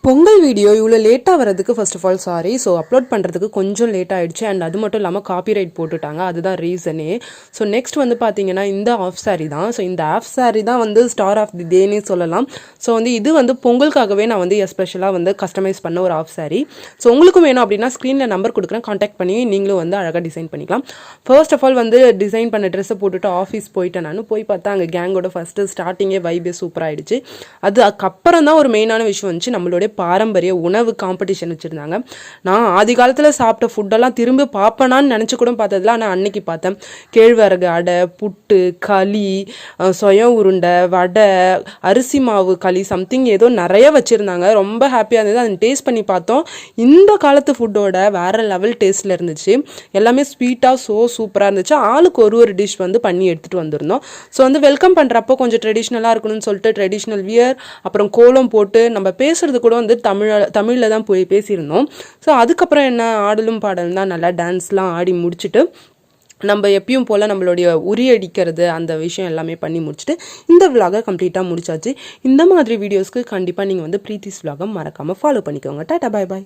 Pongal video இவ்வளோ லேட்டாக வரதுக்கு first of all sorry. So upload பண்ணுறதுக்கு கொஞ்சம் லேட் ஆகிடுச்சு. அண்ட் அது மட்டும் இல்லாமல் காப்பிரைட் போட்டுட்டாங்க, அதுதான் ரீசனே. ஸோ நெக்ஸ்ட் வந்து பார்த்தீங்கன்னா இந்த ஆஃப் சாரி தான். ஸோ இந்த ஆஃப் சாரி தான் வந்து ஸ்டார் ஆஃப் தி டேனே சொல்லலாம். ஸோ வந்து இது வந்து பொங்கலுக்காகவே நான் வந்து எஸ்பெஷலாக வந்து கஸ்டமைஸ் பண்ண ஒரு ஆஃப் சாரி. ஸோ உங்களுக்கும் வேணும் அப்படின்னா ஸ்க்ரீனில் நம்பர் கொடுக்குறேன், காண்டாக்ட் பண்ணி நீங்களும் வந்து அழகாக டிசைன் பண்ணிக்கலாம். ஃபர்ஸ்ட் ஆஃப் ஆல் வந்து டிசைன் பண்ண ட்ரெஸ்ஸை போட்டுட்டு ஆஃபீஸ் போயிட்டேன். நான் போய் பார்த்தா அங்கே கேங்கோட ஃபஸ்ட்டு ஸ்டார்டிங்கே வைபே சூப்பராகிடுச்சு. அதுக்கப்புறம் தான் ஒரு மெயினான விஷயம் வந்துச்சு, நம்மளுடைய பாரம்பரிய உணவு காம்படிஷன் வச்சுருந்தாங்க. நான் ஆதி காலத்தில் சாப்பிட்ட ஃபுட்டெல்லாம் திரும்ப பார்ப்பேனான்னு நினச்சி கூட பார்த்ததில்ல. ஆனால் அன்னைக்கு பார்த்தேன். கேழ்வரகு அடை, புட்டு, களி, சொயம் உருண்டை, வடை, அரிசி மாவு களி, சம்திங் ஏதோ நிறைய வச்சுருந்தாங்க. ரொம்ப ஹாப்பியாக இருந்தது. அதை டேஸ்ட் பண்ணி பார்த்தோம். இந்த காலத்து ஃபுட்டோட வேறு லெவல் டேஸ்ட்டில் இருந்துச்சு. எல்லாமே ஸ்வீட்டாக சூப்பராக இருந்துச்சு. ஆளுக்கு ஒரு டிஷ் வந்து பண்ணி எடுத்துகிட்டு வந்திருந்தோம். ஸோ வந்து வெல்கம் பண்ணுறப்போ கொஞ்சம் ட்ரெடிஷ்னலாக இருக்கணும்னு சொல்லிட்டு ட்ரெடிஷ்னல் வியர், அப்புறம் கோலம் போட்டு நம்ம பேசுகிறது கூட வந்து தமிழில் தான் போய் பேசியிருந்தோம். ஸோ அதுக்கப்புறம் என்ன, ஆடலும் பாடலும் தான், நல்லா டான்ஸ்லாம் ஆடி முடிச்சுட்டு நம்ம எப்பயும் போல் நம்மளுடைய உரியடிக்கிறது அந்த விஷயம் எல்லாமே பண்ணி முடிச்சுட்டு இந்த விலாகை கம்ப்ளீட்டாக முடிச்சாச்சு. இந்த மாதிரி வீடியோஸ்க்கு கண்டிப்பாக நீங்கள் வந்து ப்ரீத்திஸ் விலாகை மறக்காமல் ஃபாலோ பண்ணிக்கோங்க. டாடா, பாய் பாய்.